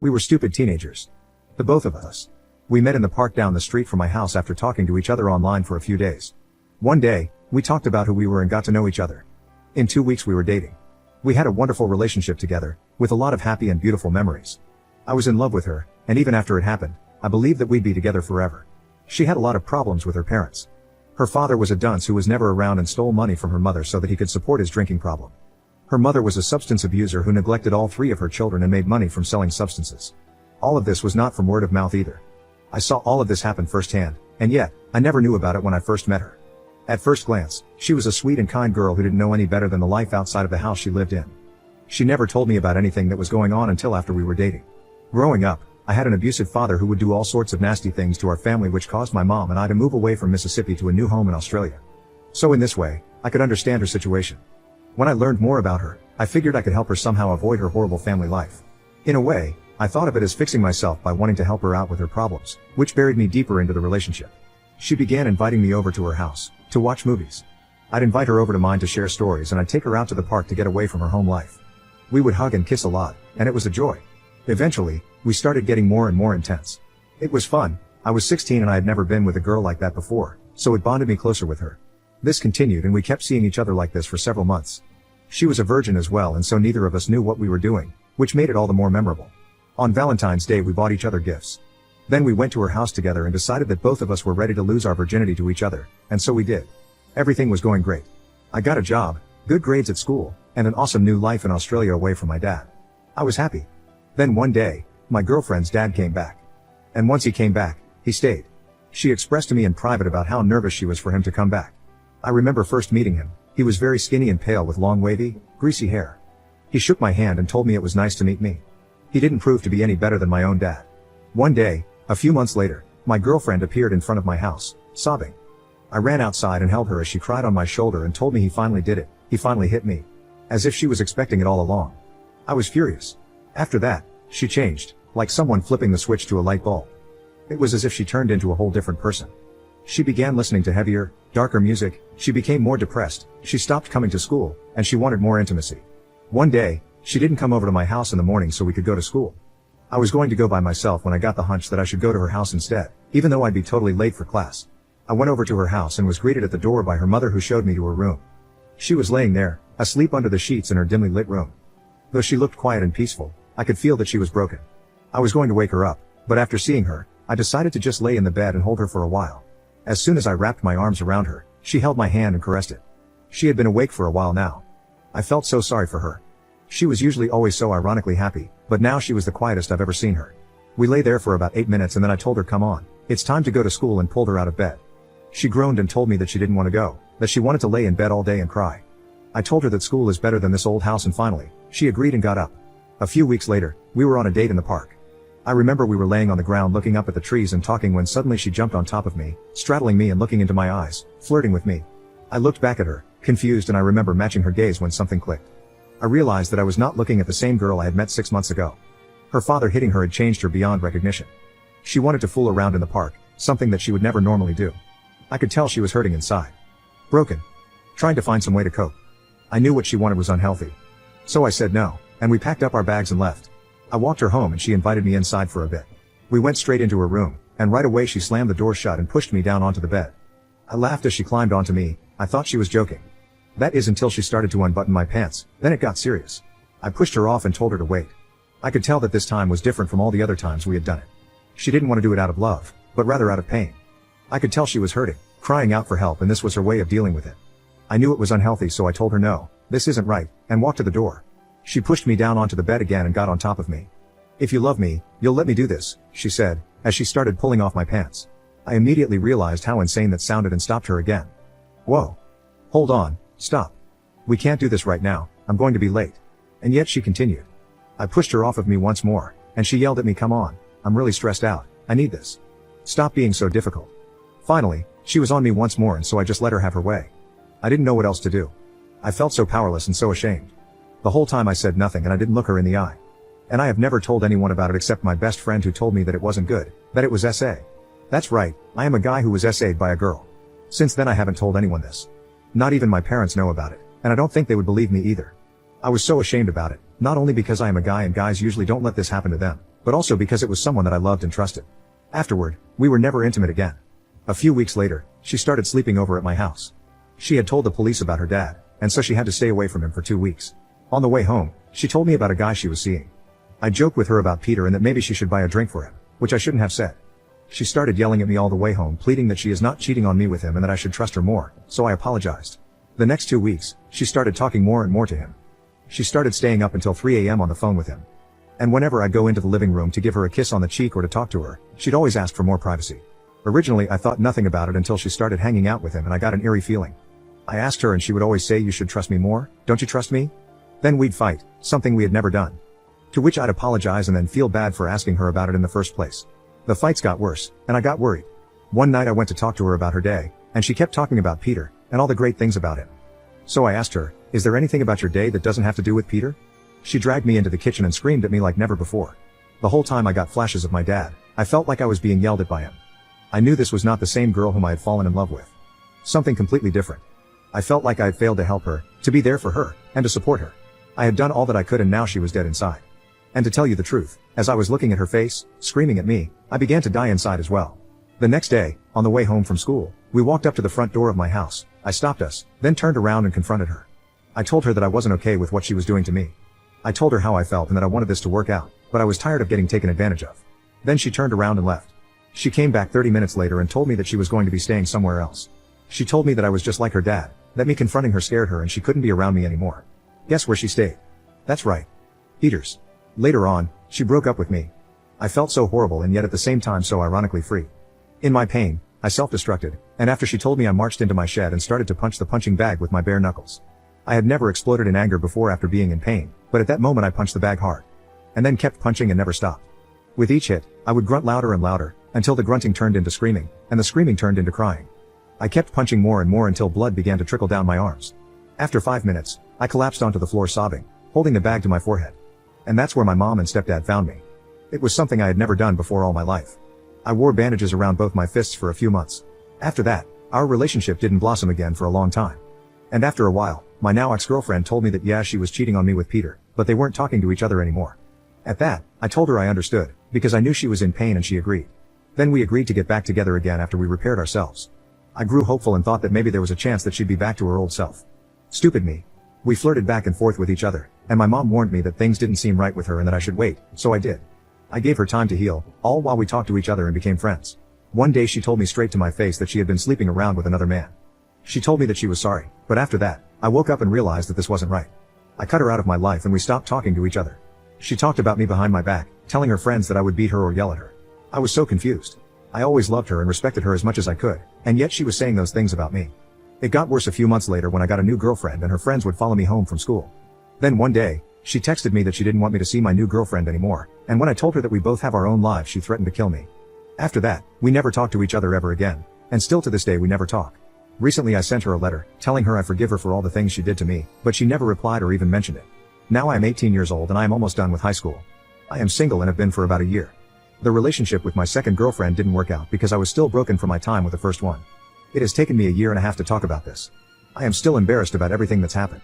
We were stupid teenagers. The both of us. We met in the park down the street from my house after talking to each other online for a few days. One day, we talked about who we were and got to know each other. In 2 weeks we were dating. We had a wonderful relationship together, with a lot of happy and beautiful memories. I was in love with her, and even after it happened, I believed that we'd be together forever. She had a lot of problems with her parents. Her father was a dunce who was never around and stole money from her mother so that he could support his drinking problem. Her mother was a substance abuser who neglected all 3 of her children and made money from selling substances. All of this was not from word of mouth either. I saw all of this happen firsthand, and yet, I never knew about it when I first met her. At first glance, she was a sweet and kind girl who didn't know any better than the life outside of the house she lived in. She never told me about anything that was going on until after we were dating. Growing up, I had an abusive father who would do all sorts of nasty things to our family, which caused my mom and I to move away from Mississippi to a new home in Australia. So in this way, I could understand her situation. When I learned more about her, I figured I could help her somehow avoid her horrible family life. In a way, I thought of it as fixing myself by wanting to help her out with her problems, which buried me deeper into the relationship. She began inviting me over to her house, to watch movies. I'd invite her over to mine to share stories, and I'd take her out to the park to get away from her home life. We would hug and kiss a lot, and it was a joy. Eventually, we started getting more and more intense. It was fun. I was 16 and I had never been with a girl like that before, so it bonded me closer with her. This continued and we kept seeing each other like this for several months. She was a virgin as well, and so neither of us knew what we were doing, which made it all the more memorable. On Valentine's Day we bought each other gifts. Then we went to her house together and decided that both of us were ready to lose our virginity to each other, and so we did. Everything was going great. I got a job, good grades at school, and an awesome new life in Australia away from my dad. I was happy. Then one day, my girlfriend's dad came back. And once he came back, he stayed. She expressed to me in private about how nervous she was for him to come back. I remember first meeting him. He was very skinny and pale with long wavy, greasy hair. He shook my hand and told me it was nice to meet me. He didn't prove to be any better than my own dad. One day, a few months later, my girlfriend appeared in front of my house, sobbing. I ran outside and held her as she cried on my shoulder and told me he finally did it, he finally hit me. As if she was expecting it all along. I was furious. After that, she changed, like someone flipping the switch to a light bulb. It was as if she turned into a whole different person. She began listening to heavier, darker music, she became more depressed, she stopped coming to school, and she wanted more intimacy. One day, she didn't come over to my house in the morning so we could go to school. I was going to go by myself when I got the hunch that I should go to her house instead, even though I'd be totally late for class. I went over to her house and was greeted at the door by her mother, who showed me to her room. She was laying there, asleep under the sheets in her dimly lit room. Though she looked quiet and peaceful, I could feel that she was broken. I was going to wake her up, but after seeing her, I decided to just lay in the bed and hold her for a while. As soon as I wrapped my arms around her, she held my hand and caressed it. She had been awake for a while now. I felt so sorry for her. She was usually always so ironically happy, but now she was the quietest I've ever seen her. We lay there for about 8 minutes and then I told her, come on, it's time to go to school, and pulled her out of bed. She groaned and told me that she didn't want to go, that she wanted to lay in bed all day and cry. I told her that school is better than this old house, and finally, she agreed and got up. A few weeks later, we were on a date in the park. I remember we were laying on the ground looking up at the trees and talking when suddenly she jumped on top of me, straddling me and looking into my eyes, flirting with me. I looked back at her, confused, and I remember matching her gaze when something clicked. I realized that I was not looking at the same girl I had met 6 months ago. Her father hitting her had changed her beyond recognition. She wanted to fool around in the park, something that she would never normally do. I could tell she was hurting inside. Broken. Trying to find some way to cope. I knew what she wanted was unhealthy. So I said no, and we packed up our bags and left. I walked her home and she invited me inside for a bit. We went straight into her room, and right away she slammed the door shut and pushed me down onto the bed. I laughed as she climbed onto me. I thought she was joking. That is, until she started to unbutton my pants, then it got serious. I pushed her off and told her to wait. I could tell that this time was different from all the other times we had done it. She didn't want to do it out of love, but rather out of pain. I could tell she was hurting, crying out for help, and this was her way of dealing with it. I knew it was unhealthy, so I told her no, this isn't right, and walked to the door. She pushed me down onto the bed again and got on top of me. If you love me, you'll let me do this, she said, as she started pulling off my pants. I immediately realized how insane that sounded and stopped her again. Whoa. Hold on, stop. We can't do this right now, I'm going to be late. And yet she continued. I pushed her off of me once more, and she yelled at me, come on, I'm really stressed out, I need this. Stop being so difficult. Finally, she was on me once more, and so I just let her have her way. I didn't know what else to do. I felt so powerless and so ashamed. The whole time I said nothing and I didn't look her in the eye. And I have never told anyone about it except my best friend, who told me that it wasn't good, that it was SA. That's right, I am a guy who was SA'd by a girl. Since then I haven't told anyone this. Not even my parents know about it, and I don't think they would believe me either. I was so ashamed about it, not only because I am a guy and guys usually don't let this happen to them, but also because it was someone that I loved and trusted. Afterward, we were never intimate again. A few weeks later, she started sleeping over at my house. She had told the police about her dad, and so she had to stay away from him for 2 weeks. On the way home, she told me about a guy she was seeing. I joked with her about Peter and that maybe she should buy a drink for him, which I shouldn't have said. She started yelling at me all the way home, pleading that she is not cheating on me with him and that I should trust her more, so I apologized. The next 2 weeks, she started talking more and more to him. She started staying up until 3 a.m. on the phone with him. And whenever I'd go into the living room to give her a kiss on the cheek or to talk to her, she'd always ask for more privacy. Originally, I thought nothing about it until she started hanging out with him and I got an eerie feeling. I asked her and she would always say, "You should trust me more, don't you trust me?" Then we'd fight, something we had never done. To which I'd apologize and then feel bad for asking her about it in the first place. The fights got worse, and I got worried. One night I went to talk to her about her day, and she kept talking about Peter, and all the great things about him. So I asked her, "Is there anything about your day that doesn't have to do with Peter?" She dragged me into the kitchen and screamed at me like never before. The whole time I got flashes of my dad. I felt like I was being yelled at by him. I knew this was not the same girl whom I had fallen in love with. Something completely different. I felt like I had failed to help her, to be there for her, and to support her. I had done all that I could and now she was dead inside. And to tell you the truth, as I was looking at her face, screaming at me, I began to die inside as well. The next day, on the way home from school, we walked up to the front door of my house. I stopped us, then turned around and confronted her. I told her that I wasn't okay with what she was doing to me. I told her how I felt and that I wanted this to work out, but I was tired of getting taken advantage of. Then she turned around and left. She came back 30 minutes later and told me that she was going to be staying somewhere else. She told me that I was just like her dad, that me confronting her scared her and she couldn't be around me anymore. Guess where she stayed? That's right. Peter's. Later on, she broke up with me. I felt so horrible and yet at the same time so ironically free. In my pain, I self-destructed, and after she told me I marched into my shed and started to punch the punching bag with my bare knuckles. I had never exploded in anger before after being in pain, but at that moment I punched the bag hard. And then kept punching and never stopped. With each hit, I would grunt louder and louder, until the grunting turned into screaming, and the screaming turned into crying. I kept punching more and more until blood began to trickle down my arms. After 5 minutes, I collapsed onto the floor sobbing, holding the bag to my forehead. And that's where my mom and stepdad found me. It was something I had never done before all my life. I wore bandages around both my fists for a few months. After that, our relationship didn't blossom again for a long time. And after a while, my now ex-girlfriend told me that yeah, she was cheating on me with Peter, but they weren't talking to each other anymore. At that, I told her I understood, because I knew she was in pain and she agreed. Then we agreed to get back together again after we repaired ourselves. I grew hopeful and thought that maybe there was a chance that she'd be back to her old self. Stupid me. We flirted back and forth with each other, and my mom warned me that things didn't seem right with her and that I should wait, so I did. I gave her time to heal, all while we talked to each other and became friends. One day she told me straight to my face that she had been sleeping around with another man. She told me that she was sorry, but after that, I woke up and realized that this wasn't right. I cut her out of my life and we stopped talking to each other. She talked about me behind my back, telling her friends that I would beat her or yell at her. I was so confused. I always loved her and respected her as much as I could, and yet she was saying those things about me. It got worse a few months later when I got a new girlfriend and her friends would follow me home from school. Then one day, she texted me that she didn't want me to see my new girlfriend anymore, and when I told her that we both have our own lives she threatened to kill me. After that, we never talked to each other ever again, and still to this day we never talk. Recently I sent her a letter, telling her I forgive her for all the things she did to me, but she never replied or even mentioned it. Now I am 18 years old and I am almost done with high school. I am single and have been for about a year. The relationship with my second girlfriend didn't work out because I was still broken from my time with the first one. It has taken me a year and a half to talk about this. I am still embarrassed about everything that's happened.